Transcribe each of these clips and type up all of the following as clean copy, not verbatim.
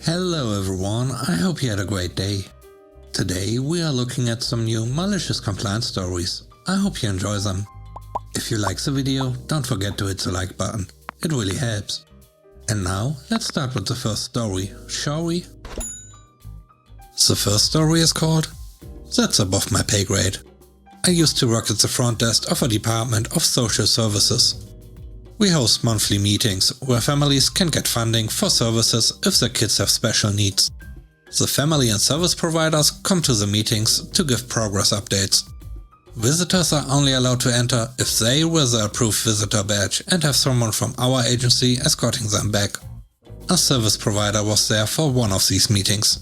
Hello everyone, I hope you had a great day. Today we are looking at some new malicious compliance stories. I hope you enjoy them. If you like the video, don't forget to hit the like button, it really helps. And now let's start with the first story, shall we? The first story is called "That's Above My Pay Grade." I used to work at the front desk of a department of social services. We host monthly meetings where families can get funding for services if their kids have special needs. The family and service providers come to the meetings to give progress updates. Visitors are only allowed to enter if they wear the approved visitor badge and have someone from our agency escorting them back. A service provider was there for one of these meetings.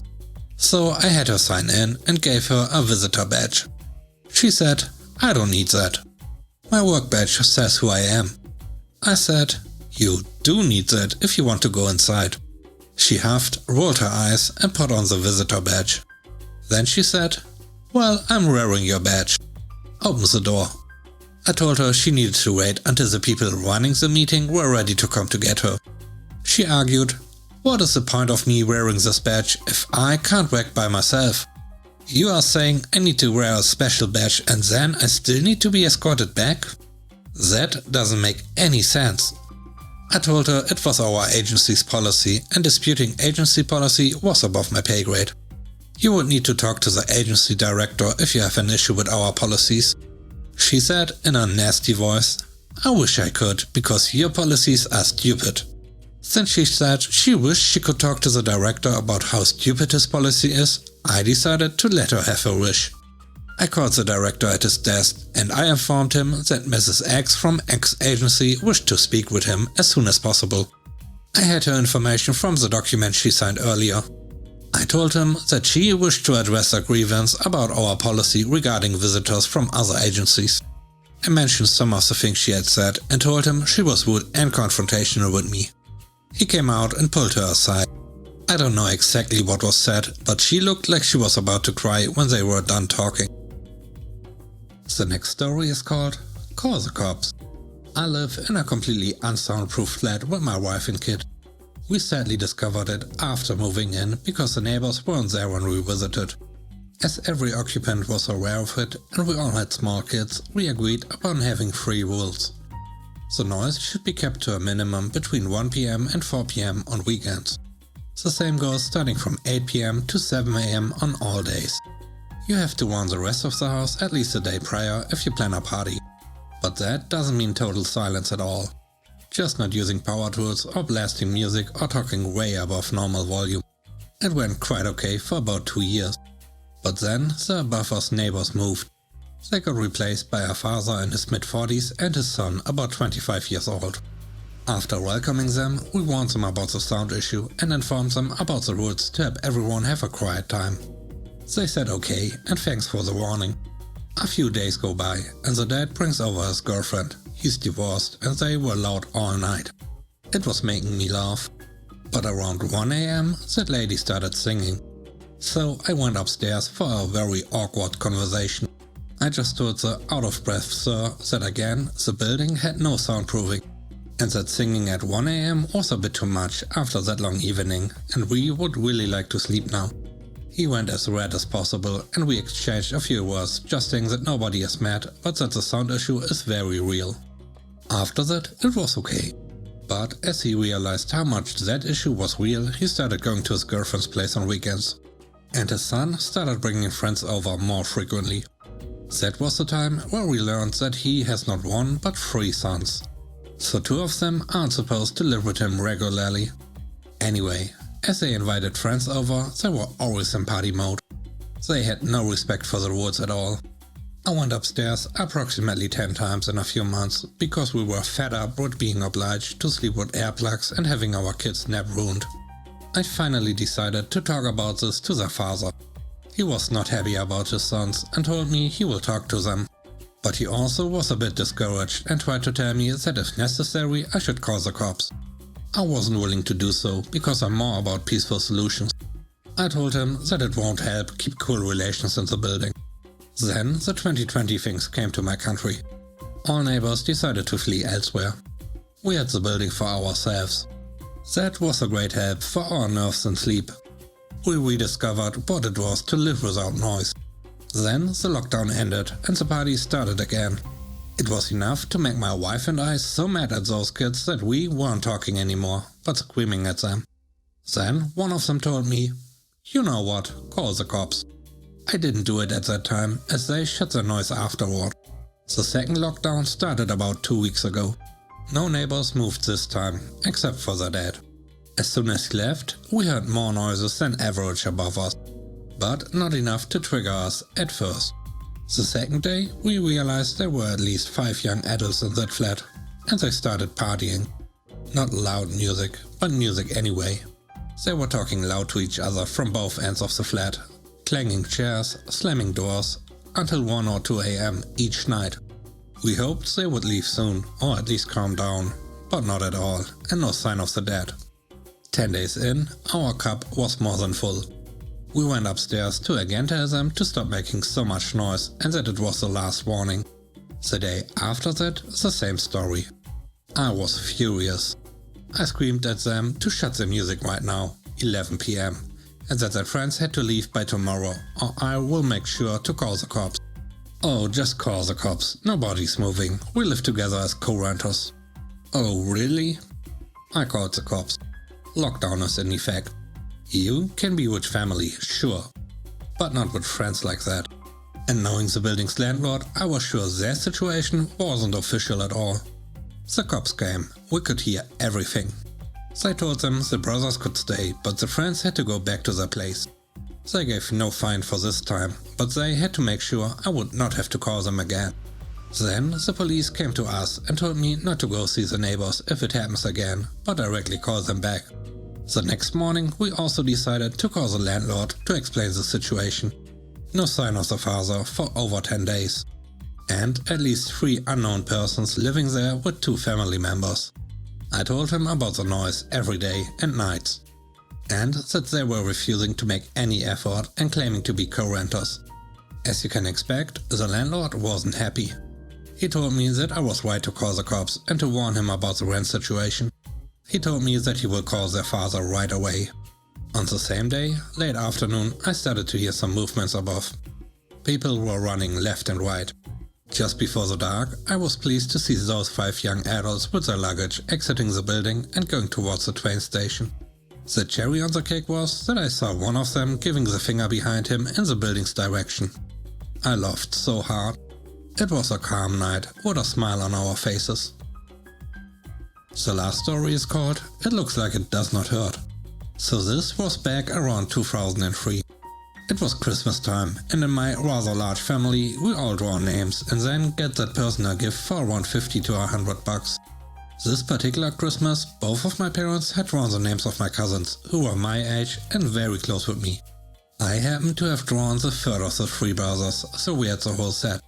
So I had her sign in and gave her a visitor badge. She said, "I don't need that. My work badge says who I am." I said, "You do need that if you want to go inside." She huffed, rolled her eyes and put on the visitor badge. Then she said, "Well, I'm wearing your badge. Open the door." I told her she needed to wait until the people running the meeting were ready to come to get her. She argued, "What is the point of me wearing this badge if I can't work by myself? You are saying I need to wear a special badge and then I still need to be escorted back? That doesn't make any sense." I told her it was our agency's policy and disputing agency policy was above my pay grade. You would need to talk to the agency director if you have an issue with our policies. She said in a nasty voice, "I wish I could, because your policies are stupid." Since she said she wished she could talk to the director about how stupid his policy is, I decided to let her have her wish. I called the director at his desk and I informed him that Mrs. X from X agency wished to speak with him as soon as possible. I had her information from the document she signed earlier. I told him that she wished to address a grievance about our policy regarding visitors from other agencies. I mentioned some of the things she had said and told him she was rude and confrontational with me. He came out and pulled her aside. I don't know exactly what was said, but she looked like she was about to cry when they were done talking. The next story is called "Call the Cops." I live in a completely unsoundproof flat with my wife and kid. We sadly discovered it after moving in because the neighbors weren't there when we visited. As every occupant was aware of it and we all had small kids, we agreed upon having 3 rules. The noise should be kept to a minimum between 1 PM and 4 PM on weekends. The same goes starting from 8 PM to 7 AM on all days. You have to warn the rest of the house at least a day prior if you plan a party. But that doesn't mean total silence at all. Just not using power tools or blasting music or talking way above normal volume. It went quite okay for about 2 years. But then the above us neighbors moved. They got replaced by a father in his mid-40s and his son about 25 years old. After welcoming them, we warned them about the sound issue and informed them about the rules to help everyone have a quiet time. They said okay and thanks for the warning. A few days go by and the dad brings over his girlfriend. He's divorced and they were loud all night. It was making me laugh. But around 1 AM that lady started singing. So I went upstairs for a very awkward conversation. I just told the out-of-breath sir that again the building had no soundproofing and that singing at 1 AM was a bit too much after that long evening and we would really like to sleep now. He went as red as possible and we exchanged a few words just saying that nobody is mad but that the sound issue is very real. After that it was okay. But as he realized how much that issue was real, he started going to his girlfriend's place on weekends. And his son started bringing friends over more frequently. That was the time where we learned that he has not 1 but 3 sons. So 2 of them aren't supposed to live with him regularly. Anyway, as they invited friends over, they were always in party mode. They had no respect for the rules at all. I went upstairs approximately 10 times in a few months because we were fed up with being obliged to sleep with earplugs and having our kids' nap ruined. I finally decided to talk about this to their father. He was not happy about his sons and told me he will talk to them. But he also was a bit discouraged and tried to tell me that if necessary I should call the cops. I wasn't willing to do so because I'm more about peaceful solutions. I told him that it won't help keep cool relations in the building. Then the 2020 things came to my country. All neighbors decided to flee elsewhere. We had the building for ourselves. That was a great help for our nerves and sleep. We rediscovered what it was to live without noise. Then the lockdown ended and the party started again. It was enough to make my wife and I so mad at those kids that we weren't talking anymore, but screaming at them. Then one of them told me, "You know what, call the cops." I didn't do it at that time, as they shut the noise afterward. The second lockdown started about 2 weeks ago. No neighbors moved this time, except for the dad. As soon as he left, we heard more noises than average above us, but not enough to trigger us at first. The second day, we realized there were at least 5 young adults in that flat, and they started partying. Not loud music, but music anyway. They were talking loud to each other from both ends of the flat, clanging chairs, slamming doors, until 1 or 2 a.m. each night. We hoped they would leave soon, or at least calm down, but not at all, and no sign of the dad. 10 days in, our cup was more than full. We went upstairs to again tell them to stop making so much noise and that it was the last warning. The day after that, the same story. I was furious. I screamed at them to shut the music right now, 11 p.m, and that their friends had to leave by tomorrow or I will make sure to call the cops. "Oh, just call the cops, nobody's moving, we live together as co-renters." "Oh, really?" I called the cops. Lockdown is in effect. You can be with family, sure, but not with friends like that. And knowing the building's landlord, I was sure their situation wasn't official at all. The cops came, we could hear everything. They told them the brothers could stay, but the friends had to go back to their place. They gave no fine for this time, but they had to make sure I would not have to call them again. Then the police came to us and told me not to go see the neighbors if it happens again, but directly call them back. The next morning we also decided to call the landlord to explain the situation. No sign of the father for over 10 days. And at least 3 unknown persons living there with 2 family members. I told him about the noise every day and nights. And that they were refusing to make any effort and claiming to be co-renters. As you can expect, the landlord wasn't happy. He told me that I was right to call the cops and to warn him about the rent situation. He told me that he will call their father right away. On the same day, late afternoon, I started to hear some movements above. People were running left and right. Just before the dark, I was pleased to see those 5 young adults with their luggage exiting the building and going towards the train station. The cherry on the cake was that I saw one of them giving the finger behind him in the building's direction. I laughed so hard. It was a calm night with a smile on our faces. The last story is called "It Looks Like It Does Not Hurt." So this was back around 2003. It was Christmas time, and in my rather large family we all draw names and then get that person a gift for around 50 to 100 bucks. This particular Christmas, both of my parents had drawn the names of my cousins, who were my age and very close with me. I happened to have drawn the third of the 3 brothers, so we had the whole set.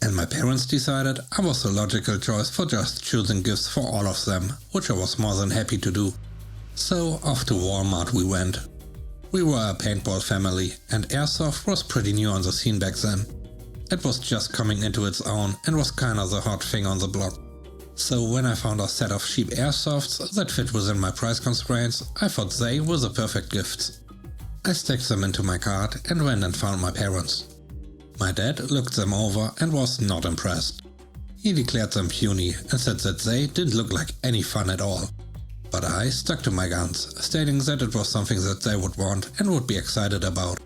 And my parents decided I was the logical choice for just choosing gifts for all of them, which I was more than happy to do. So off to Walmart we went. We were a paintball family, and airsoft was pretty new on the scene back then. It was just coming into its own and was kinda the hot thing on the block. So when I found a set of cheap airsofts that fit within my price constraints, I thought they were the perfect gifts. I stacked them into my cart and went and found my parents. My dad looked them over and was not impressed. He declared them puny and said that they didn't look like any fun at all. But I stuck to my guns, stating that it was something that they would want and would be excited about.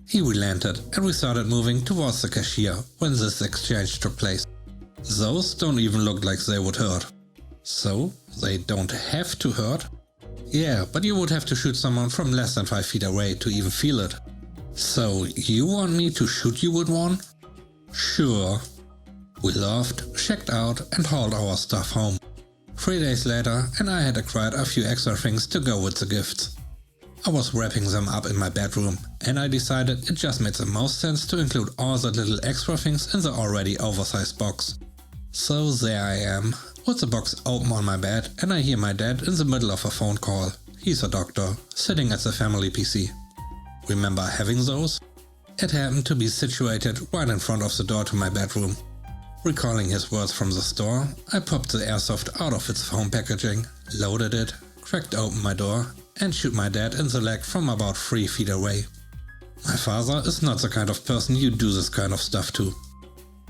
He relented and we started moving towards the cashier when this exchange took place. Those don't even look like they would hurt. So, they don't have to hurt? Yeah, but you would have to shoot someone from less than 5 feet away to even feel it. So, you want me to shoot you with one? Sure. We laughed, checked out and hauled our stuff home. 3 days later and I had acquired a few extra things to go with the gifts. I was wrapping them up in my bedroom and I decided it just made the most sense to include all the little extra things in the already oversized box. So there I am, with the box open on my bed and I hear my dad in the middle of a phone call. He's a doctor, sitting at the family PC. Remember having those? It happened to be situated right in front of the door to my bedroom. Recalling his words from the store, I popped the airsoft out of its foam packaging, loaded it, cracked open my door and shoot my dad in the leg from about 3 feet away. My father is not the kind of person you do this kind of stuff to.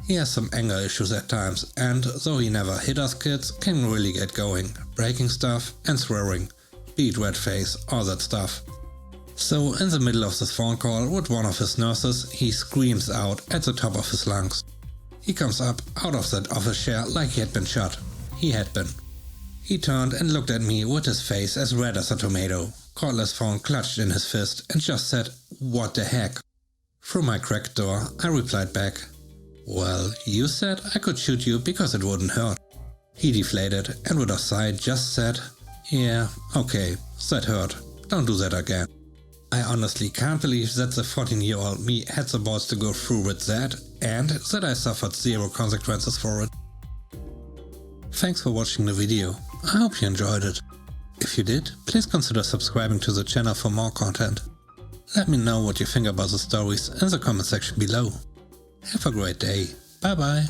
He has some anger issues at times, and though he never hit us kids, can really get going, breaking stuff and swearing, beat red face, all that stuff. So in the middle of this phone call with one of his nurses, he screams out at the top of his lungs. He comes up out of that office chair like he had been shot. He had been. He turned and looked at me with his face as red as a tomato, cordless phone clutched in his fist, and just said, "What the heck?" Through my cracked door, I replied back, "Well, you said I could shoot you because it wouldn't hurt." He deflated and with a sigh just said, "Yeah, okay, that hurt. Don't do that again." I honestly can't believe that the 14-year-old me had the balls to go through with that, and that I suffered zero consequences for it. Thanks for watching the video. I hope you enjoyed it. If you did, please consider subscribing to the channel for more content. Let me know what you think about the stories in the comment section below. Have a great day. Bye bye.